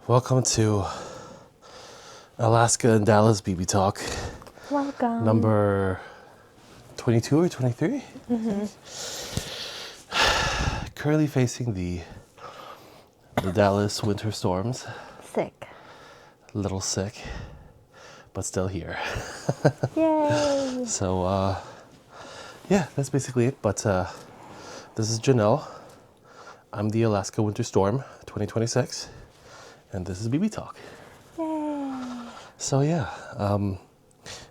Welcome to Alaska and Dallas BB Talk, Welcome. number 22 or 23. Currently facing the Dallas winter storms. Sick. A little sick, but still here. Yay. So, yeah, that's basically it. But this is Janelle. I'm the Alaska Winter Storm 2026, and this is BB Talk. Yay. So yeah,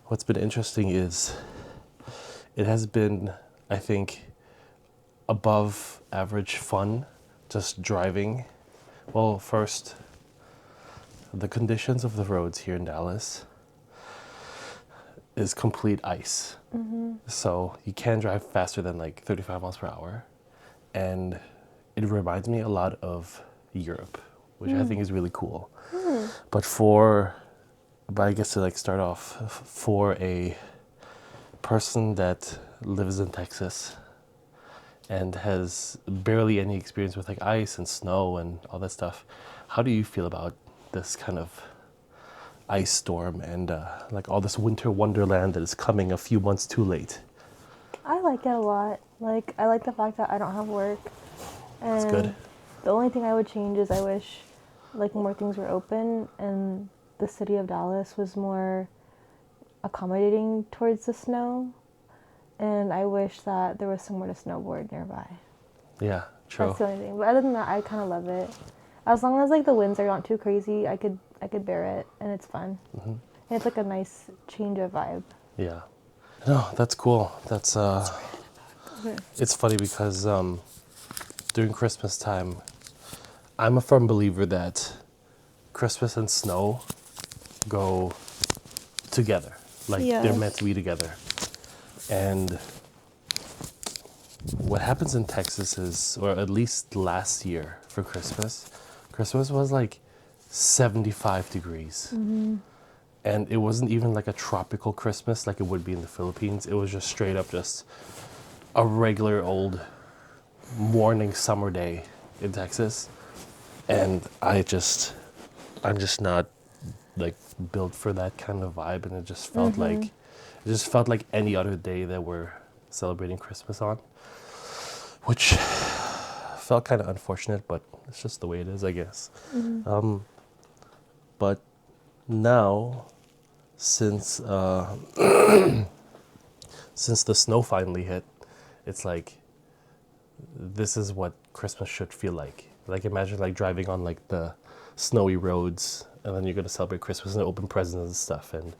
what's been interesting is it has been, I think, above average fun just driving. Well, first, the conditions of the roads here in Dallas is complete ice. So you can't drive faster than like 35 miles per hour. And it reminds me a lot of Europe, which I think is really cool. But I guess to like start off, for a person that lives in Texas and has barely any experience with like ice and snow and all that stuff, how do you feel about this kind of ice storm and like all this winter wonderland that is coming a few months too late? I like it a lot. Like, I like the fact that I don't have work. And That's good. the only thing I would change is I wish, like, more things were open and the city of Dallas was more accommodating towards the snow. And I wish that there was somewhere to snowboard nearby. Yeah, true. That's the only thing. But other than that, I kind of love it. As long as like the winds are not too crazy, I could bear it, and it's fun. And it's like a nice change of vibe. Yeah. No, that's cool. That's it's funny because during Christmas time, I'm a firm believer that Christmas and snow go together. Like they're Yes. meant to be together. And what happens in Texas is, or at least last year for Christmas, Christmas was like 75 degrees. And it wasn't even like a tropical Christmas like it would be in the Philippines. It was just straight up just a regular old morning summer day in Texas. And I'm just not like built for that kind of vibe, and it just felt like any other day that we're celebrating Christmas on, which felt kind of unfortunate, but it's just the way it is, I guess. But now, since since the snow finally hit, it's like this is what Christmas should feel like. Like imagine like driving on like the snowy roads, and then you're gonna celebrate Christmas and open presents and stuff, and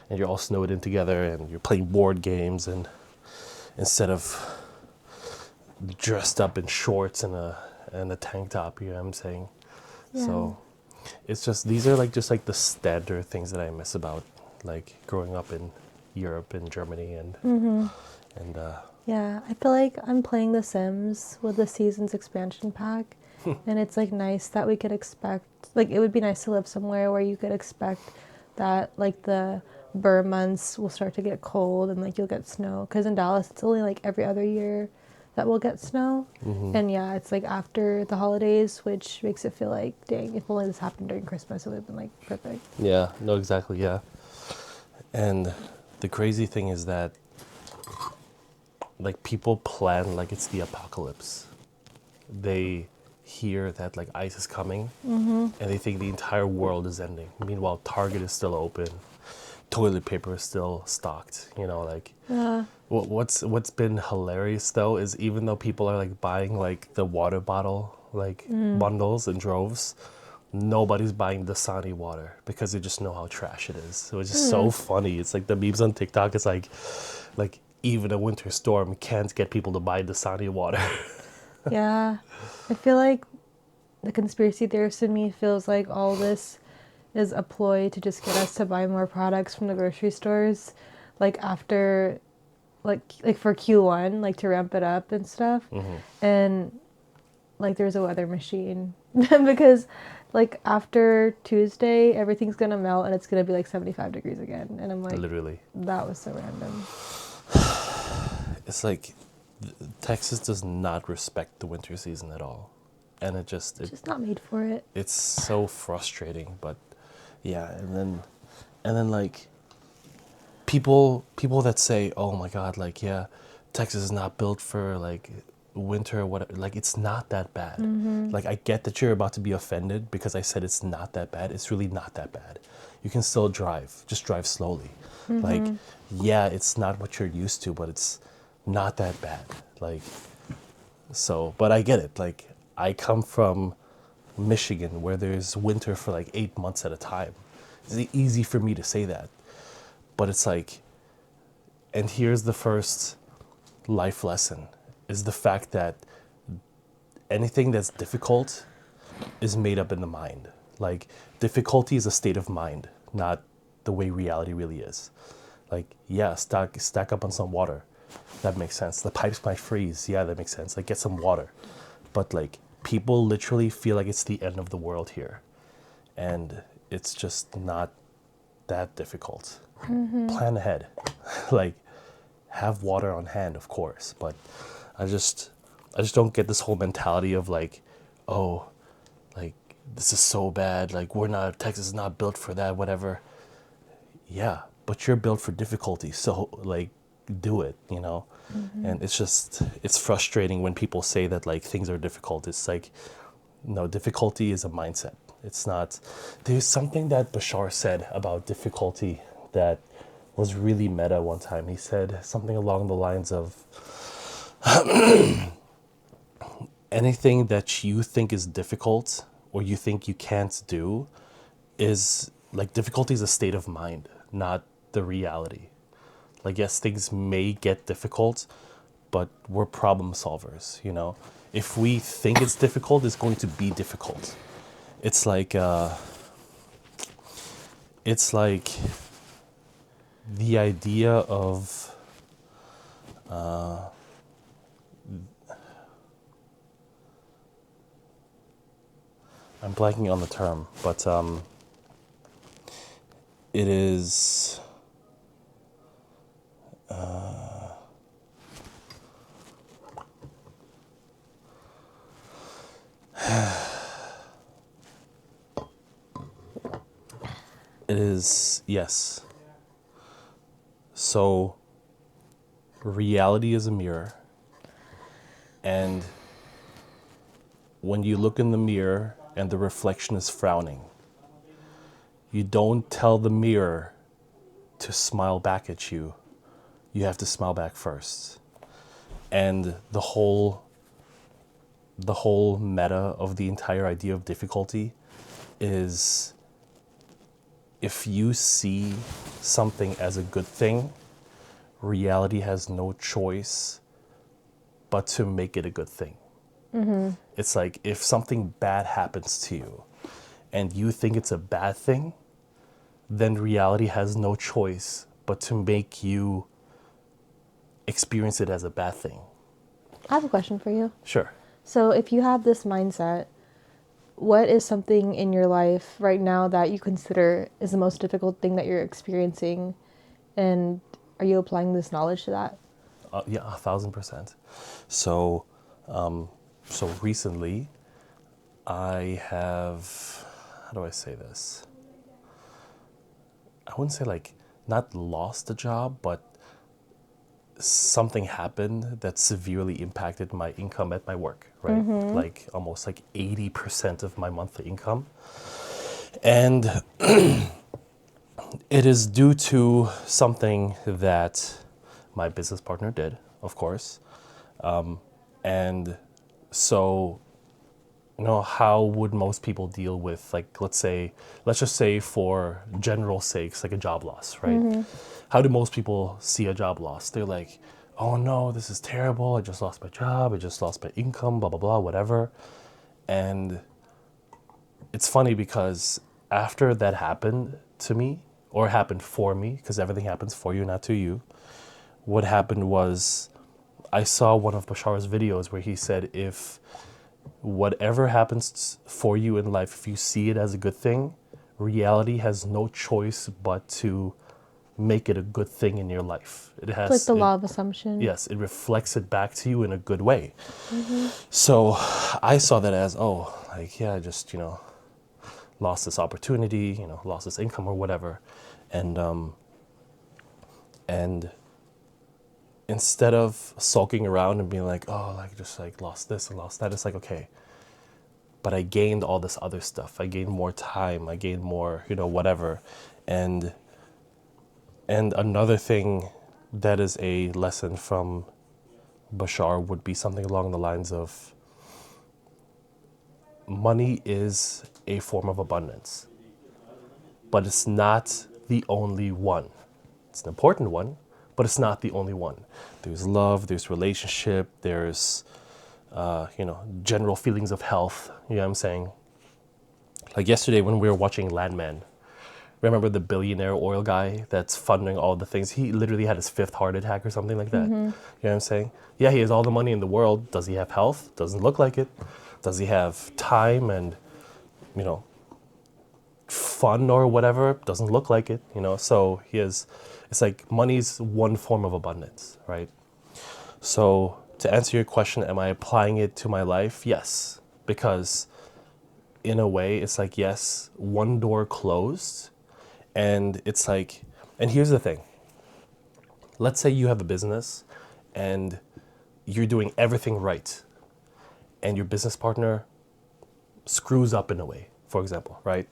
you're all snowed in together, and you're playing board games, and instead of dressed up in shorts and a tank top, you know what I'm saying? Yeah. So it's just these are like just like the standard things that I miss about like growing up in Europe and Germany and Yeah, I feel like I'm playing The Sims with the Seasons expansion pack. And it's like nice that we could expect, like, it would be nice to live somewhere where you could expect that, like, the burr months will start to get cold and, like, you'll get snow. Because in Dallas, it's only, like, every other year that we'll get snow. And yeah, it's, like, after the holidays, which makes it feel like, dang, if only this happened during Christmas, it would have been, like, perfect. yeah, no, exactly, yeah. And the crazy thing is that like people plan like it's the apocalypse. They hear that like ice is coming, and they think the entire world is ending. Meanwhile, Target is still open, toilet paper is still stocked. You know, like Yeah. what's been hilarious though is even though people are like buying like the water bottle like bundles in droves, nobody's buying Dasani water because they just know how trash it is. So it's just so funny. It's like the memes on TikTok. It's like even a winter storm can't get people to buy Dasani water. Yeah. I feel like the conspiracy theorist in me feels like all this is a ploy to just get us to buy more products from the grocery stores, like after, like for Q1, like to ramp it up and stuff. And like there's a weather machine because like after Tuesday, everything's gonna melt and it's gonna be like 75 degrees again. And I'm like, Literally, that was so random. it's like Texas does not respect the winter season at all. and it just Just not made for it. it's so frustrating. But yeah, and then like people that say, oh my god, like yeah, Texas is not built for like winter or whatever. Like it's not that bad. Like I get that you're about to be offended because I said it's not that bad. It's really not that bad. You can still drive, just drive slowly. Like yeah, it's not what you're used to, but it's not that bad. Like so, but I get it. Like I come from Michigan where there's winter for like 8 months at a time. It's easy for me to say that. But it's like, and here's the first life lesson is the fact that anything that's difficult is made up in the mind. Like difficulty is a state of mind, not the way reality really is. Like, yeah, stack up on some water. That makes sense. The pipes might freeze. Yeah, that makes sense. Like get some water. But like people literally feel like it's the end of the world here. And it's just not that difficult. Plan ahead. Like have water on hand, of course, but I just don't get this whole mentality of like, oh, like this is so bad, like Texas is not built for that, whatever. Yeah, but you're built for difficulty, so like do it, you know. And it's frustrating when people say that like things are difficult. It's like, no, difficulty is a mindset. It's not. There's something that Bashar said about difficulty that was really meta one time. He said something along the lines of anything that you think is difficult or you think you can't do is like difficulty is a state of mind, not the reality. Like yes, things may get difficult, but we're problem solvers, you know. If we think it's difficult, it's going to be difficult. It's like the idea of I'm blanking on the term, but it is it is, yes. So reality is a mirror, and when you look in the mirror and the reflection is frowning, you don't tell the mirror to smile back at you. You have to smile back first. And the whole meta of the entire idea of difficulty is if you see something as a good thing, reality has no choice but to make it a good thing. It's like if something bad happens to you and you think it's a bad thing, then reality has no choice but to make you experience it as a bad thing. I have a question for you. Sure. So, if you have this mindset, what is something in your life right now that you consider is the most difficult thing that you're experiencing? And are you applying this knowledge to that? Yeah, 1,000%. So, so recently, I have, how do I say this? I wouldn't say like not lost a job, but something happened that severely impacted my income at my work, right? Like almost like 80% of my monthly income. And it is due to something that my business partner did, of course. And so, you know, how would most people deal with, like, let's just say for general sakes, like a job loss, right? How do most people see a job loss? They're like, oh no, this is terrible. I just lost my job. I just lost my income, blah, blah, blah, whatever. And it's funny because after that happened to me, or happened for me, because everything happens for you, not to you, what happened was I saw one of Bashar's videos where he said, if whatever happens for you in life, if you see it as a good thing, reality has no choice but to make it a good thing in your life. It has It's like the law of assumption. yes, it reflects it back to you in a good way. So I saw that as, oh, like, yeah, I just, lost this opportunity, lost this income or whatever. And instead of sulking around and being like, oh, like, just like lost this and lost that, it's like, okay, but I gained all this other stuff. I gained more time. I gained more, whatever. And another thing that is a lesson from Bashar would be something along the lines of money is a form of abundance, but it's not the only one. It's an important one, but it's not the only one. There's love, there's relationship, there's, general feelings of health. You know what I'm saying? Like yesterday when we were watching Landman, remember the billionaire oil guy that's funding all the things? He literally had his fifth heart attack or something like that. You know what I'm saying? Yeah, he has all the money in the world. Does he have health? Doesn't look like it. Does he have time and, fun or whatever? Doesn't look like it, So it's like money's one form of abundance, right? So to answer your question, am I applying it to my life? Yes, because in a way, it's like, yes, one door closed. And it's like, and here's the thing. Let's say you have a business and you're doing everything right, and your business partner screws up in a way, for example, right?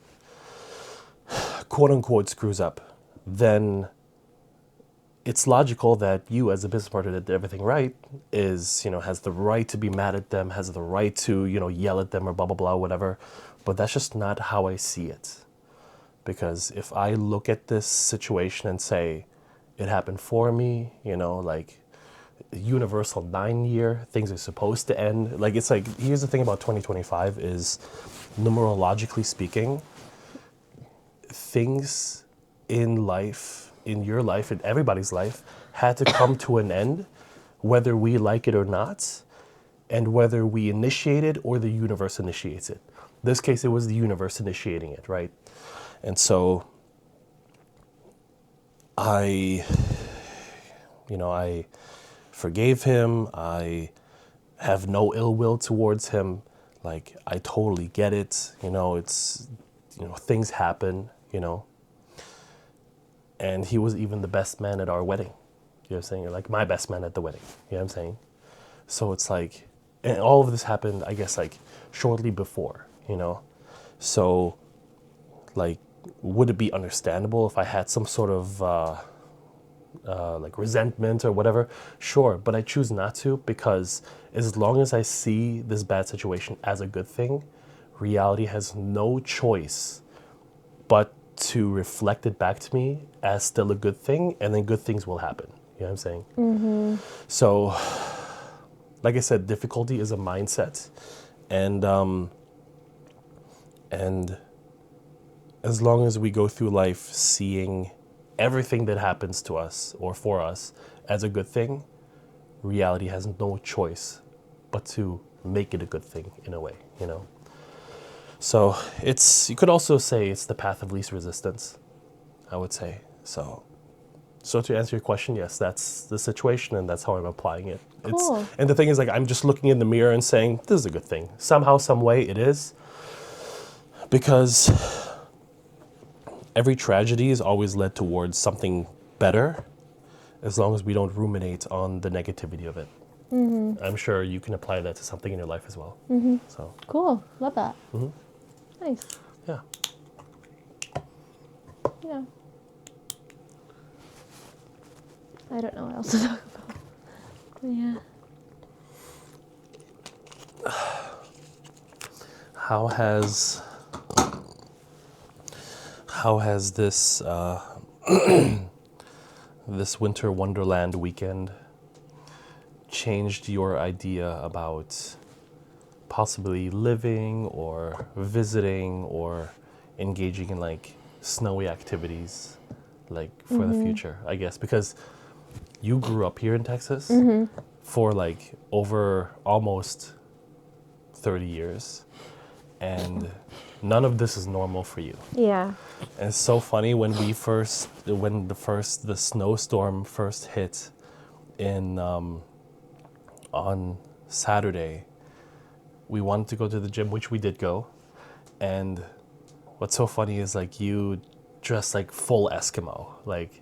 Quote unquote screws up. Then it's logical that you as a business partner that did everything right has the right to be mad at them, has the right to, yell at them or blah, blah, blah, whatever. But that's just not how I see it. Because if I look at this situation and say, it happened for me, like universal 9-year, things are supposed to end. Like, it's like, here's the thing about 2025 is, numerologically speaking, things in life, in your life, in everybody's life, had to come to an end, whether we like it or not, and whether we initiate it or the universe initiates it. In this case, it was the universe initiating it, right? And so I forgave him. I have no ill will towards him. Like, I totally get it. It's, things happen, And he was even the best man at our wedding. You know what I'm saying? Or like my best man at the wedding. You know what I'm saying? So it's like, and all of this happened, I guess, like shortly before, So, like, would it be understandable if I had some sort of like resentment or whatever? Sure, but I choose not to, because as long as I see this bad situation as a good thing, reality has no choice but to reflect it back to me as still a good thing, and then good things will happen. You know what I'm saying? So, like I said, difficulty is a mindset, and as long as we go through life seeing everything that happens to us or for us as a good thing, reality has no choice but to make it a good thing in a way, So you could also say it's the path of least resistance, I would say. So to answer your question, yes, that's the situation, and that's how I'm applying it. Cool. And the thing is, like, I'm just looking in the mirror and saying, this is a good thing. Somehow, some way it is. Because every tragedy is always led towards something better, as long as we don't ruminate on the negativity of it. I'm sure you can apply that to something in your life as well. So Cool. Love that. Nice. yeah. Yeah. I don't know what else to talk about. But yeah. How has this this winter wonderland weekend changed your idea about possibly living or visiting or engaging in like snowy activities like for the future, I guess? Because you grew up here in Texas for like over almost 30 years, and none of this is normal for you. Yeah. And it's so funny when the snowstorm first hit in on Saturday. We wanted to go to the gym, which we did go, and what's so funny is like you dress like full Eskimo, like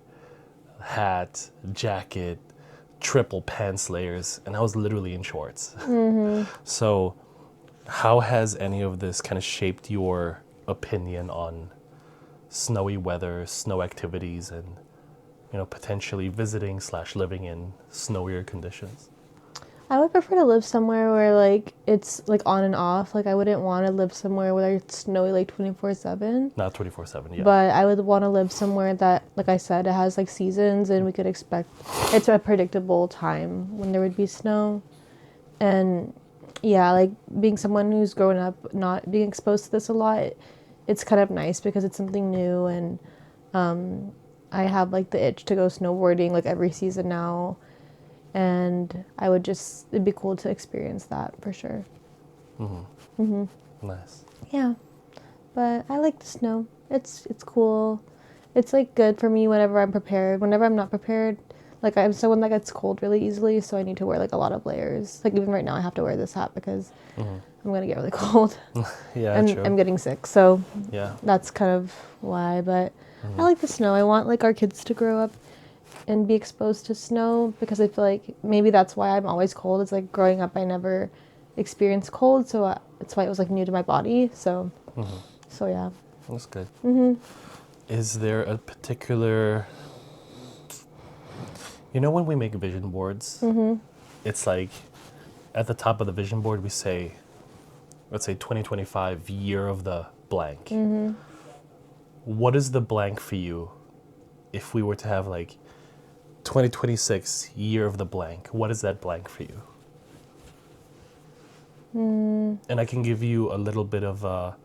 hat, jacket, triple pants layers, and I was literally in shorts. So, how has any of this kind of shaped your opinion on snowy weather, snow activities, and potentially visiting slash living in snowier conditions? I would prefer to live somewhere where like it's like on and off. Like I wouldn't want to live somewhere where it's snowy like 24/7. Not 24/7, yeah. But I would want to live somewhere that, like I said, it has like seasons and we could expect it's a predictable time when there would be snow. And yeah, like being someone who's grown up not being exposed to this a lot, it's kind of nice because it's something new and I have like the itch to go snowboarding like every season now. And it'd be cool to experience that for sure. Nice. Yeah, but I like the snow. It's cool. It's like good for me whenever I'm prepared. Whenever I'm not prepared, like I'm someone that gets cold really easily, so I need to wear like a lot of layers. Like even right now, I have to wear this hat because I'm gonna get really cold. Yeah, and true. I'm getting sick, so Yeah. that's kind of why. But I like the snow. I want like our kids to grow up and be exposed to snow because I feel like maybe that's why I'm always cold. It's like growing up, I never experienced cold, so that's why it was like new to my body. So, so yeah. That's good. Is there a particular, when we make vision boards, it's like at the top of the vision board we say, let's say 2025 year of the blank. What is the blank for you if we were to have like 2026 year of the blank? What is that blank for you? And I can give you a little bit of a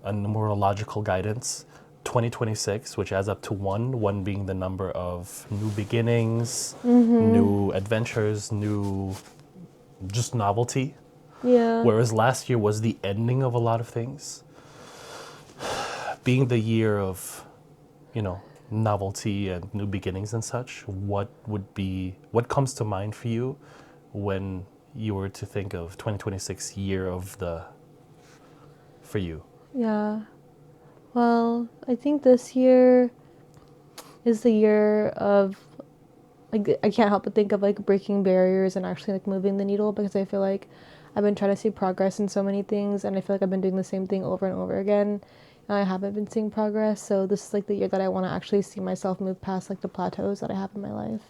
numerological guidance. 2026, which adds up to one being the number of new beginnings, new adventures, new just novelty. Yeah. Whereas last year was the ending of a lot of things. Being the year of, novelty and new beginnings and such, what comes to mind for you when you were to think of 2026 year for you? Yeah. Well, I think this year is the year of like I can't help but think of like breaking barriers and actually like moving the needle because I feel like I've been trying to see progress in so many things and I feel like I've been doing the same thing over and over again and I haven't been seeing progress. So this is like the year that I want to actually see myself move past like the plateaus that I have in my life.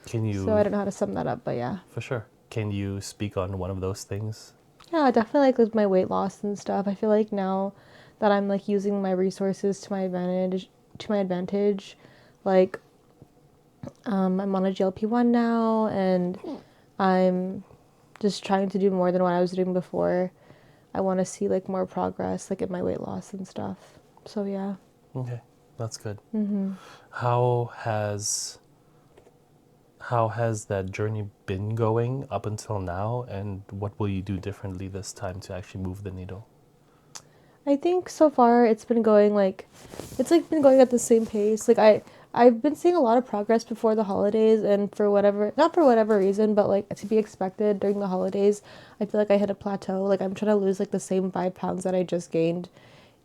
So I don't know how to sum that up, but yeah. For sure. Can you speak on one of those things? Yeah, definitely like with my weight loss and stuff. I feel like now that I'm like using my resources to my advantage, like I'm on a GLP-1 now and I'm just trying to do more than what I was doing before. I want to see like more progress like in my weight loss and stuff. So yeah. Okay, that's good. How has that journey been going up until now, and what will you do differently this time to actually move the needle? I think so far it's been going been going at the same pace. Like I've been seeing a lot of progress before the holidays and not for whatever reason, but like to be expected during the holidays, I feel like I hit a plateau. Like I'm trying to lose like the same 5 pounds that I just gained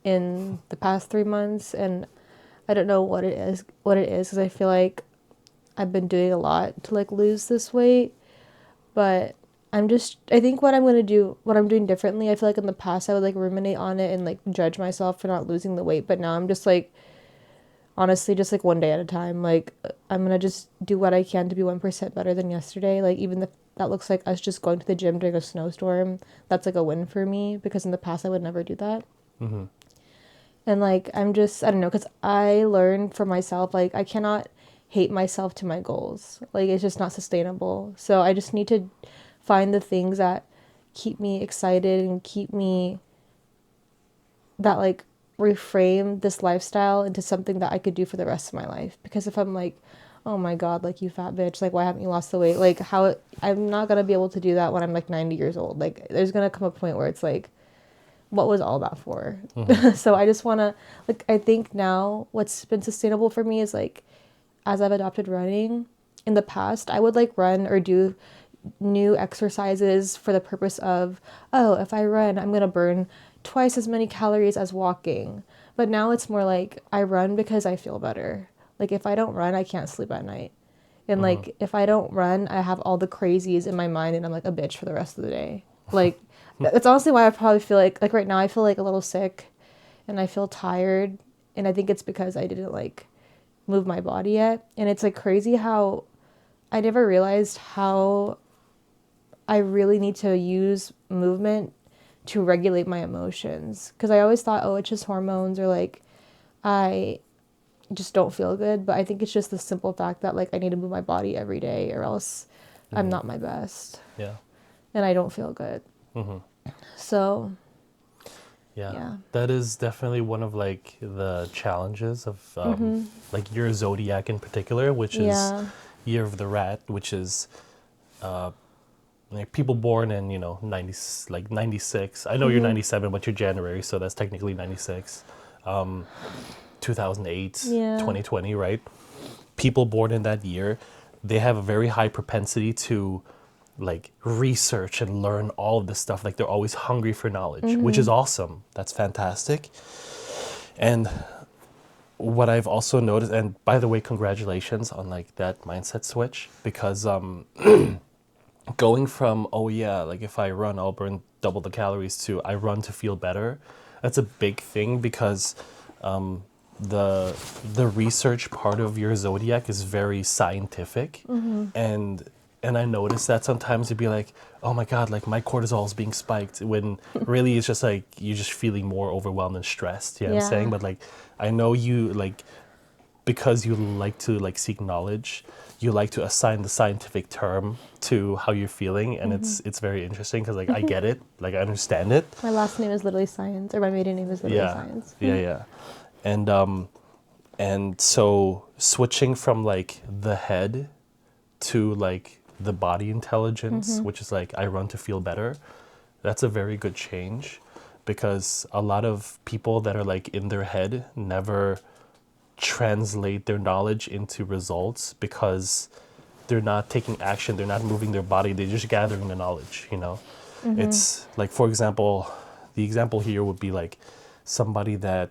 in the past 3 months and I don't know what it is because I feel like I've been doing a lot to like lose this weight, but I think what I'm doing differently, I feel like in the past I would like ruminate on it and like judge myself for not losing the weight, but now I'm just like, honestly, just like one day at a time. Like I'm gonna just do what I can to be 1% better than yesterday. Like even if that looks like us just going to the gym during a snowstorm, that's like a win for me because in the past I would never do that. And like I don't know, because I learned for myself, like I cannot hate myself to my goals. Like it's just not sustainable. So I just need to find the things that keep me excited and that like reframe this lifestyle into something that I could do for the rest of my life. Because if I'm like, oh my God, like you fat bitch, like why haven't you lost the weight? Like I'm not going to be able to do that when I'm like 90 years old. Like there's going to come a point where it's like what was all that for? Mm-hmm. So I just want to, like, I think now what's been sustainable for me is like, as I've adopted running, in the past, I would like run or do new exercises for the purpose of, oh, if I run, I'm going to burn twice as many calories as walking. But now it's more like I run because I feel better. Like if I don't run, I can't sleep at night. And Mm-hmm. like if I don't run, I have all the crazies in my mind and I'm like a bitch for the rest of the day. Like that's honestly why I probably feel like right now I feel like a little sick and I feel tired, and I think it's because I didn't like move my body yet. And it's like crazy how I never realized how I really need to use movement to regulate my emotions, because I always thought, oh, it's just hormones, or like I just don't feel good. But I think it's just the simple fact that like I need to move my body every day or else I'm Mm-hmm. not my best Yeah. and I don't feel good. Mm-hmm. So Yeah. yeah. That is definitely one of like the challenges of Mm-hmm. like your zodiac in particular, which is Yeah. Year of the Rat, which is like people born in 90 like 96. I know you're Mm-hmm. 97, but you're January, so that's technically 96. 2008, Yeah. 2020, right? People born in that year, they have a very high propensity to like research and learn all of this stuff. Like they're always hungry for knowledge, which is Mm-hmm. awesome. That's fantastic. And what I've also noticed, and by the way, congratulations on like that mindset switch, because going from, oh yeah, like if I run I'll burn double the calories, to I run to feel better, that's a big thing, because the the research part of your zodiac is very scientific. Mm-hmm. And I notice that sometimes you'd be like, oh my god, like my cortisol is being spiked, when really it's just like you're just feeling more overwhelmed and stressed. You know what I'm saying? Yeah. But like I know you, like, because you like to like seek knowledge, you like to assign the scientific term to how you're feeling, and Mm-hmm. it's very interesting, because like I get it, like I understand it. My last name is literally science, or my maiden name is literally Yeah, science. yeah, yeah. And so switching from like the head to like the body intelligence, Mm-hmm. which is like I run to feel better, that's a very good change, because a lot of people that are like in their head never translate their knowledge into results, because they're not taking action, they're not moving their body, they're just gathering the knowledge. Mm-hmm. It's like, for example, the example here would be like somebody that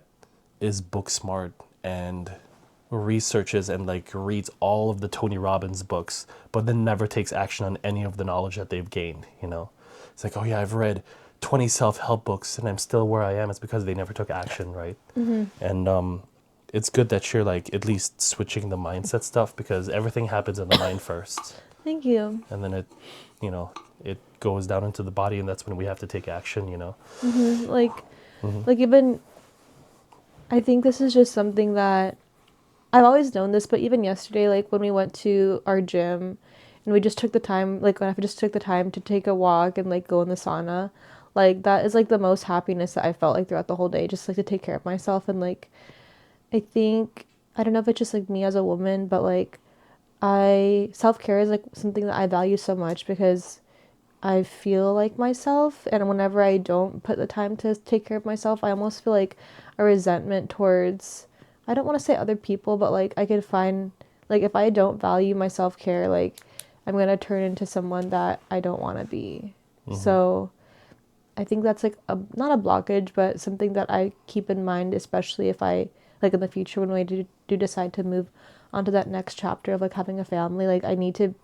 is book smart and researches and like reads all of the Tony Robbins books, but then never takes action on any of the knowledge that they've gained. It's like, oh yeah, I've read 20 self-help books and I'm still where I am. It's because they never took action, right? Mm-hmm. And it's good that you're like at least switching the mindset stuff, because everything happens in the mind first, Thank you. and then you know, it goes down into the body, and that's when we have to take action. Mm-hmm. Hmm. Like even I think this is just something that I've always known this, but even yesterday, like when we went to our gym and we just took the time, like when I just took the time to take a walk and like go in the sauna, like that is like the most happiness that I felt like throughout the whole day, just like to take care of myself. And like I think, I don't know if it's just like me as a woman, but like self-care is like something that I value so much, because I feel like myself, and whenever I don't put the time to take care of myself, I almost feel like a resentment towards, I don't want to say other people, but like I could find, like if I don't value my self-care, like I'm going to turn into someone that I don't want to be. Hmm. So I think that's like a, not a blockage, but something that I keep in mind, especially if I, like in the future when we do decide to move onto that next chapter of like having a family, like I need to,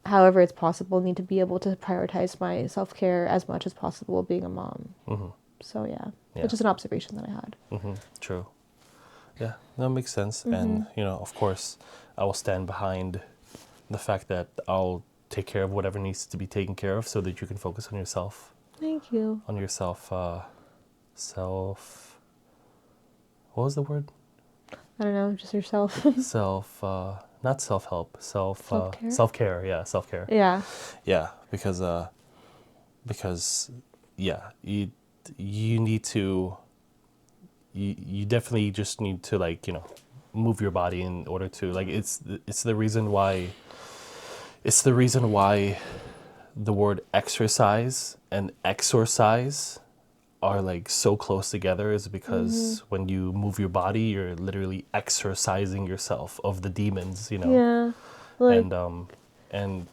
however it's possible, need to be able to prioritize my self-care as much as possible being a mom. Hmm. So yeah, Yeah. it's just an observation that I had. Hmm. True. Yeah, that makes sense. Mm-hmm. And of course, I will stand behind the fact that I'll take care of whatever needs to be taken care of, so that you can focus on yourself, Thank you. self. What was the word? I don't know, just yourself. Self. Not self-help. Self-care? Self-care. Yeah, self-care. Yeah. Yeah, because yeah, you need to. You definitely just need to like move your body in order to like it's the reason why the word exercise and exorcise are like so close together is because when you move your body, you're literally exorcising yourself of the demons, you know. Yeah. Like, And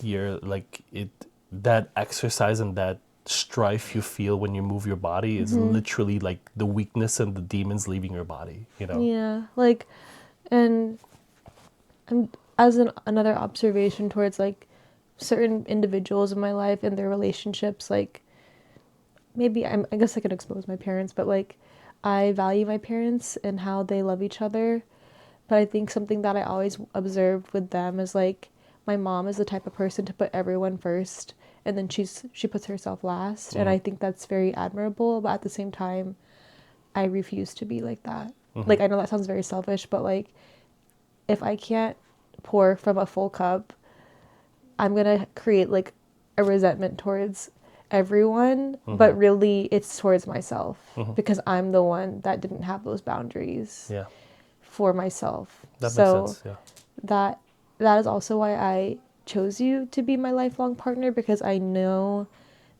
you're like it that exercise and that strife you feel when you move your body is literally like the weakness and the demons leaving your body, you know. yeah. Like, and as another observation towards like certain individuals in my life and their relationships, like maybe I guess I could expose my parents, but like I value my parents and how they love each other. But I think something that I always observed with them is like my mom is the type of person to put everyone first and then she puts herself last. And I think that's very admirable, but at the same time I refuse to be like that. Like I know that sounds very selfish, but like if I can't pour from a full cup, I'm gonna create like a resentment towards everyone, but really it's towards myself because I'm the one that didn't have those boundaries Yeah, for myself. that So makes sense. Yeah. that is also why I chose you to be my lifelong partner, because I know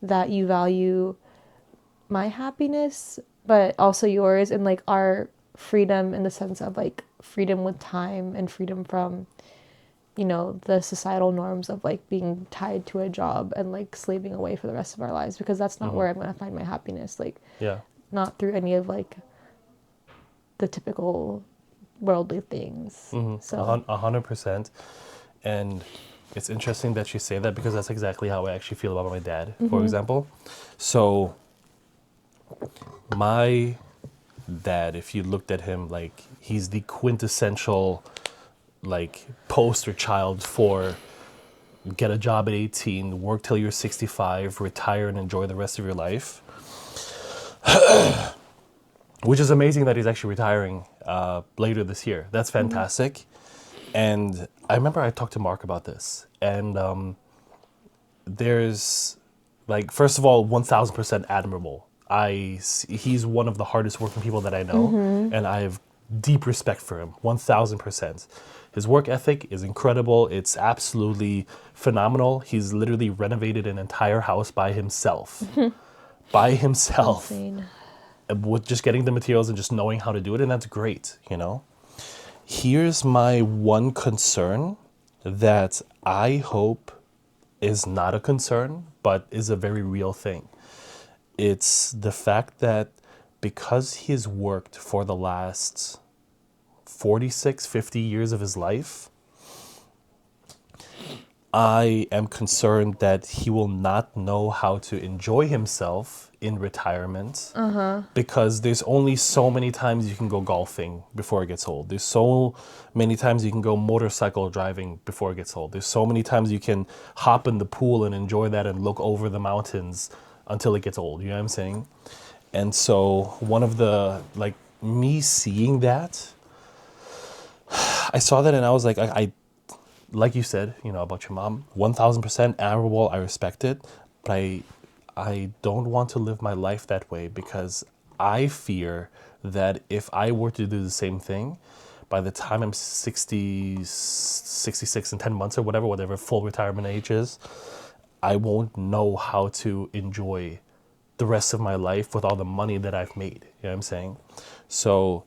that you value my happiness, but also yours, and like our freedom in the sense of like freedom with time and freedom from, you know, the societal norms of like being tied to a job and like slaving away for the rest of our lives, because that's not where I'm going to find my happiness. Like, Yeah. not through any of like the typical worldly things. So 100%. And it's interesting that you say that because that's exactly how I actually feel about my dad, for example. So my dad, if you looked at him, like he's the quintessential like poster child for get a job at 18, work till you're 65, retire and enjoy the rest of your life. Which is amazing that he's actually retiring later this year. That's fantastic. And I remember I talked to Mark about this. And there's, like, first of all, 1000% admirable. He's one of the hardest working people that I know. And I have deep respect for him, 1000%. His work ethic is incredible. It's absolutely phenomenal. He's literally renovated an entire house by himself. By himself. insane. With just getting the materials and just knowing how to do it, and that's great, you know. Here's my one concern that I hope is not a concern, but is a very real thing. It's the fact that because he has worked for the last 46, 50 years of his life, I am concerned that he will not know how to enjoy himself in retirement because there's only so many times you can go golfing before it gets old. There's so many times you can go motorcycle driving before it gets old. There's so many times you can hop in the pool and enjoy that and look over the mountains until it gets old. You know what I'm saying? And so one of the, like, me seeing that, I saw that and I was I like you said, you know, about your mom, 1000% admirable. I respect it, but I don't want to live my life that way because I fear that if I were to do the same thing, by the time I'm 60, 66 and 10 months or whatever full retirement age is, I won't know how to enjoy the rest of my life with all the money that I've made. You know what I'm saying? So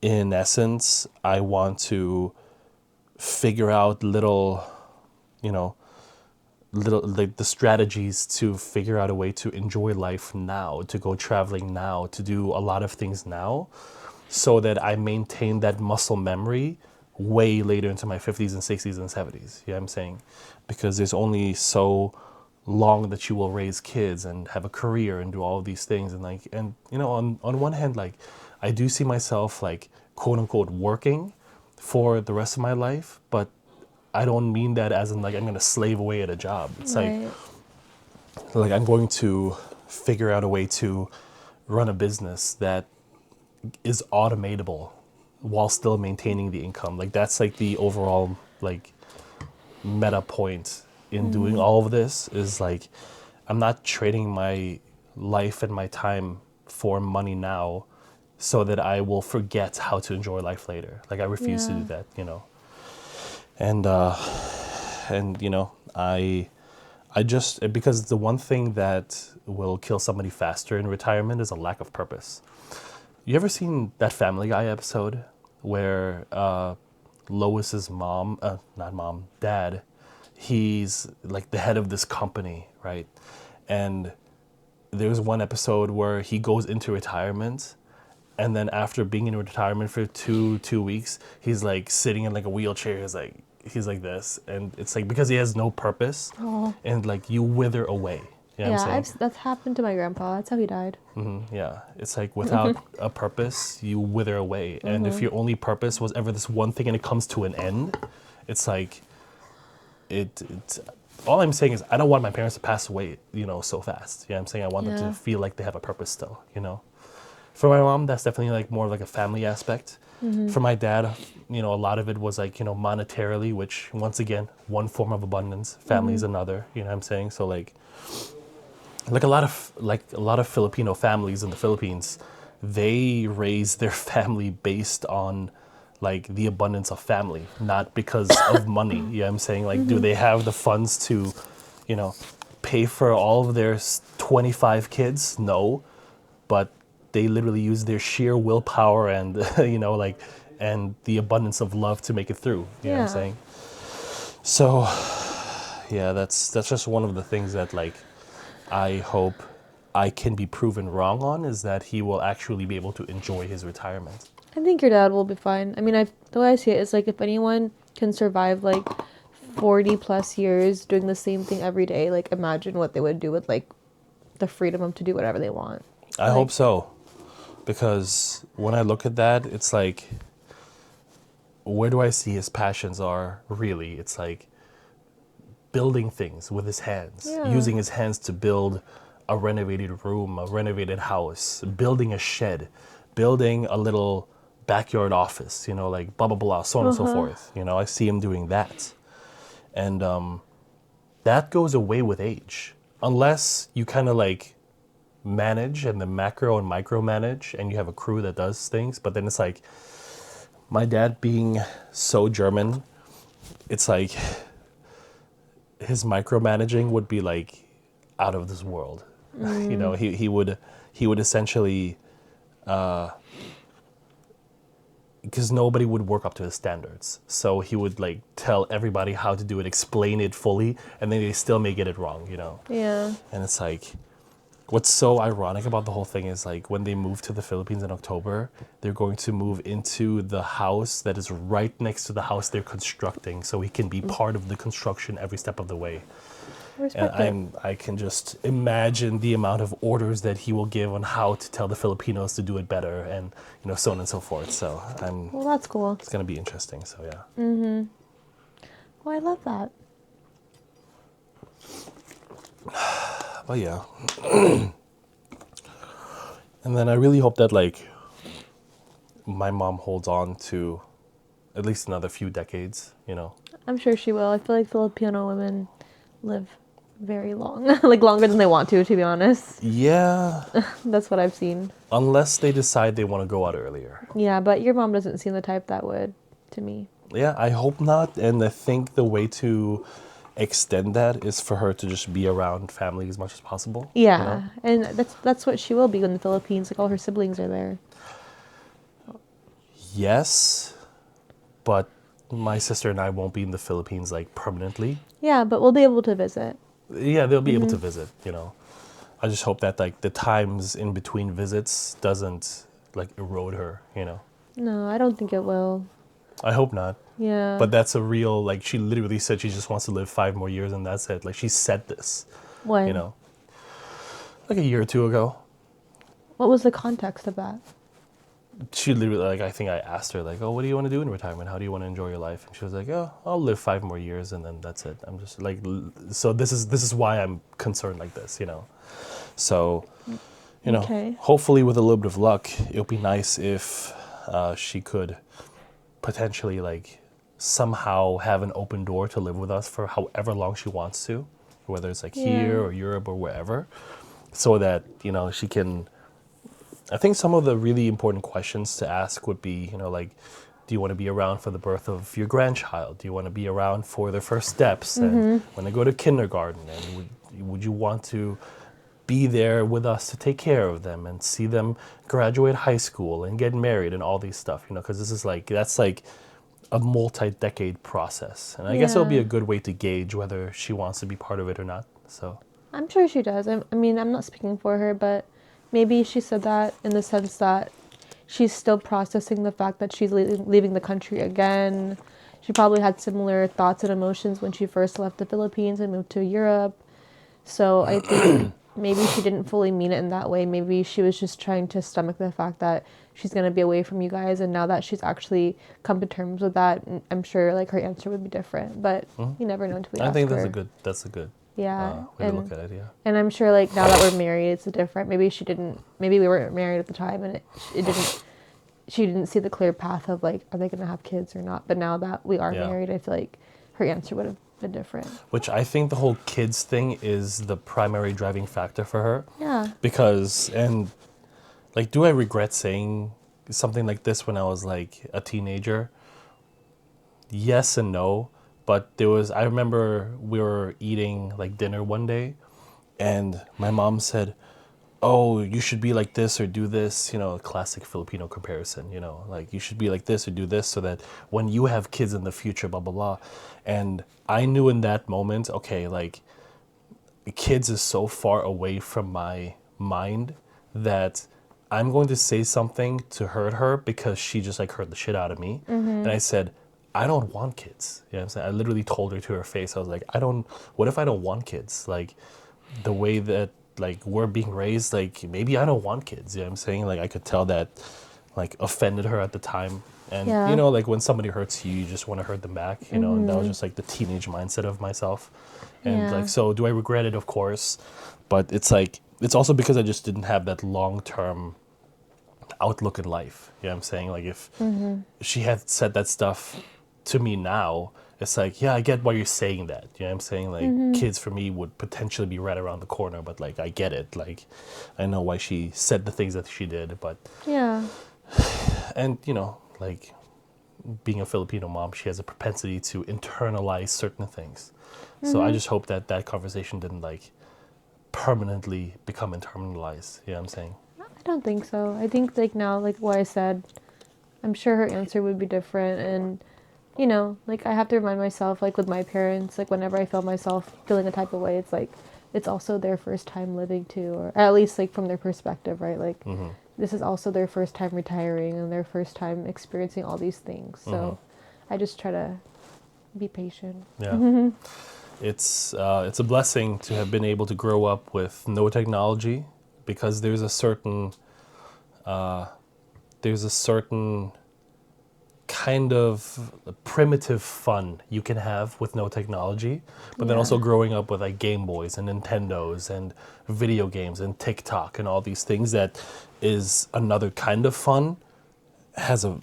in essence, I want to figure out little like the strategies to figure out a way to enjoy life now, to go traveling now, to do a lot of things now, so that I maintain that muscle memory way later into my 50s and 60s and 70s. You know what I'm saying? Because there's only so long that you will raise kids and have a career and do all of these things. And you know, on one hand, like, I do see myself, like, quote unquote working for the rest of my life, but I don't mean that as in like I'm gonna slave away at a job. It's Right. like I'm going to figure out a way to run a business that is automatable while still maintaining the income. Like, that's like the overall, like, meta point in doing all of this is like I'm not trading my life and my time for money now so that I will forget how to enjoy life later. Like, I refuse to Yeah. do that, you know. And you know, I because the one thing that will kill somebody faster in retirement is a lack of purpose. You ever seen that Family Guy episode where Lois's mom, not mom, dad, he's like the head of this company, right? And there's one episode where he goes into retirement, and then after being in retirement for two weeks, he's like sitting in like a wheelchair. He's like this, and it's like because he has no purpose, Oh. and like you wither away. You know what I'm saying? That's happened to my grandpa. That's how he died. Yeah, it's like without a purpose, you wither away. And if your only purpose was ever this one thing and it comes to an end, it's like it all I'm saying is I don't want my parents to pass away, so fast. You know what I'm saying? I want them Yeah. to feel like they have a purpose still. For my mom, that's definitely like more of like a family aspect. For my dad, a lot of it was like, monetarily, which once again, one form of abundance, family is another, you know what I'm saying? So like a lot of Filipino families in the Philippines, they raise their family based on like the abundance of family, not because of money. You know what I'm saying? Like, do they have the funds to, pay for all of their 25 kids? No, but they literally use their sheer willpower and, and the abundance of love to make it through. You know what I'm Yeah. saying? So, yeah, that's just one of the things that like I hope I can be proven wrong on, is that he will actually be able to enjoy his retirement. I think your dad will be fine. I mean, the way I see it is like if anyone can survive like 40 plus years doing the same thing every day, like imagine what they would do with like the freedom of to do whatever they want. I hope so, because when I look at that, it's like, where do I see his passions are really? It's like building things with his hands, Yeah. using his hands to build a renovated room, a renovated house, building a shed, building a little backyard office, like blah, blah, blah, so on and so forth. I see him doing that. And that goes away with age. Unless you kind of like manage and the macro and micro manage and you have a crew that does things. But then it's like, my dad being so German, it's like his micromanaging would be like out of this world. He would essentially, because nobody would work up to his standards. So he would like tell everybody how to do it, explain it fully, and then they still may get it wrong, Yeah. And it's like, what's so ironic about the whole thing is like when they move to the Philippines in October, they're going to move into the house that is right next to the house they're constructing, so he can be part of the construction every step of the way. Respect it. And I can just imagine the amount of orders that he will give on how to tell the Filipinos to do it better, and so on and so forth. So Well, that's cool. it's gonna be interesting. So yeah. Well, I love that. But yeah. And then I really hope that like my mom holds on to at least another few decades. I'm sure she will. I feel like Filipino women live very long, like longer than they want to be honest. Yeah. That's what I've seen. Unless they decide they want to go out earlier. Yeah, but your mom doesn't seem the type that would, to me. Yeah, I hope not. And I think the way to extend that is for her to just be around family as much as possible. Yeah, and that's what she will be in the Philippines. Like all her siblings are there. Yes, but my sister and I won't be in the Philippines like permanently. Yeah, but we'll be able to visit. Yeah, they'll be able to visit, I just hope that like the times in between visits doesn't like erode her, No, I don't think it will. I hope not. Yeah. But that's a real, like, she literally said she just wants to live 5 more years and that's it. Like, she said this, when? like a year or two ago. What was the context of that? She literally, like, I think I asked her, like, oh, what do you want to do in retirement? How do you want to enjoy your life? And she was like, oh, I'll live 5 more years and then that's it. I'm just like, so this is why I'm concerned like this, So, Okay. hopefully with a little bit of luck, it would be nice if she could potentially, like, somehow have an open door to live with us for however long she wants to, whether it's like here or Europe or wherever, so that, she can. I think some of the really important questions to ask would be, like, do you want to be around for the birth of your grandchild? Do you want to be around for their first steps and when they go to kindergarten? And would you want to be there with us to take care of them and see them graduate high school and get married and all these stuff, because this is like, that's like a multi-decade process. And I guess it'll be a Yeah. good way to gauge whether she wants to be part of it or not. So, I'm sure she does. I mean, I'm not speaking for her, but maybe she said that in the sense that she's still processing the fact that she's leaving the country again. She probably had similar thoughts and emotions when she first left the Philippines and moved to Europe. So I think maybe she didn't fully mean it in that way. Maybe she was just trying to stomach the fact that she's going to be away from you guys. And now that she's actually come to terms with that, I'm sure like her answer would be different. But you never know until we I ask think her. that's a good Yeah. way to look at it, yeah. And I'm sure like now that we're married, it's a different. Maybe we weren't married at the time and it didn't, she didn't see the clear path of like, are they going to have kids or not? But now that we are Yeah. married, I feel like her answer would have been different. Which I think the whole kids thing is the primary driving factor for her. Yeah. Because, and like, do I regret saying something like this when I was like a teenager? Yes and no. But I remember we were eating like dinner one day and my mom said, oh, you should be like this or do this, a classic Filipino comparison, like you should be like this or do this so that when you have kids in the future, blah, blah, blah. And I knew in that moment, okay, like kids is so far away from my mind that I'm going to say something to hurt her because she just like hurt the shit out of me. And I said, I don't want kids. You know what I'm saying? I literally told her to her face, I was like, what if I don't want kids? Like the way that like we're being raised, like maybe I don't want kids. You know what I'm saying? Like I could tell that like offended her at the time. And Yeah. like when somebody hurts you, you just want to hurt them back, and that was just like the teenage mindset of myself. And Yeah. like, so do I regret it? Of course. But it's like, it's also because I just didn't have that long-term outlook in life. You know what I'm saying? Like if she had said that stuff to me now, it's like, yeah, I get why you're saying that. You know what I'm saying? Like kids for me would potentially be right around the corner, but like I get it. Like I know why she said the things that she did, but Yeah. and like being a Filipino mom, she has a propensity to internalize certain things. So I just hope that that conversation didn't like permanently become internalized. You know what I'm saying? I don't think so. I think like now, like what I said, I'm sure her answer would be different. And, like I have to remind myself, like with my parents, like whenever I feel myself feeling a type of way, it's like, it's also their first time living too, or at least like from their perspective, right? Like this is also their first time retiring and their first time experiencing all these things. So I just try to be patient. Yeah. It's a blessing to have been able to grow up with no technology, because there's a certain kind of primitive fun you can have with no technology, but then Yeah. also growing up with like Game Boys and Nintendos and video games and TikTok and all these things, that is another kind of fun, has a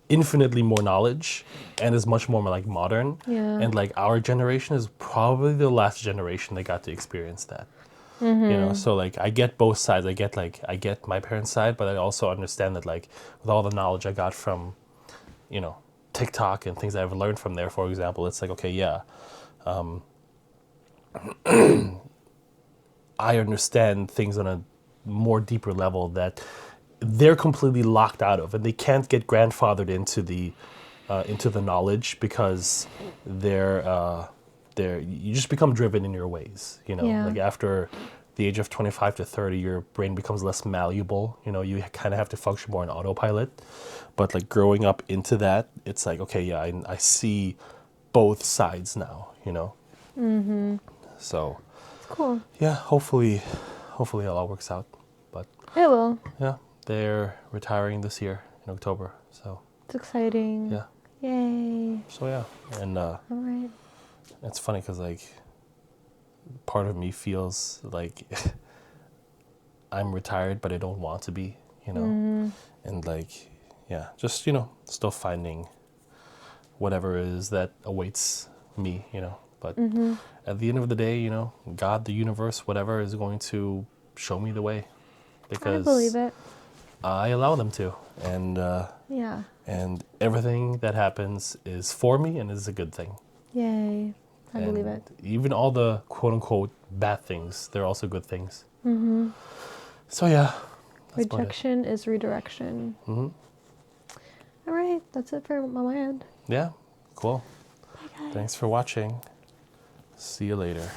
infinitely more knowledge and is much more like modern. Yeah. And like our generation is probably the last generation that got to experience that. So like I get both sides. I get my parents' side, but I also understand that like with all the knowledge I got from TikTok and things I've learned from there, for example, it's like, okay, yeah, I understand things on a more deeper level that they're completely locked out of, and they can't get grandfathered into the knowledge, because you just become driven in your ways. Yeah. Like after the age of 25 to 30, your brain becomes less malleable. You kind of have to function more on autopilot. But like growing up into that, it's like, okay, yeah, I see both sides now. So It's cool. yeah, hopefully it all works out. But It will. yeah, they're retiring this year in October. So It's exciting. yeah, Yay. so yeah, and All right. it's funny because like part of me feels like I'm retired, but I don't want to be, and like, yeah, just, still finding whatever it is that awaits me, but at the end of the day, God, the universe, whatever is going to show me the way, I because believe it. I allow them to, and Yeah. and everything that happens is for me and is a good thing. Yay. I believe And it. even all the quote unquote bad things, they're also good things. Mm-hmm. So yeah, that's about it. Rejection is redirection. Hmm. All right, that's it for my end. Yeah, cool. Bye, guys. Thanks for watching. See you later.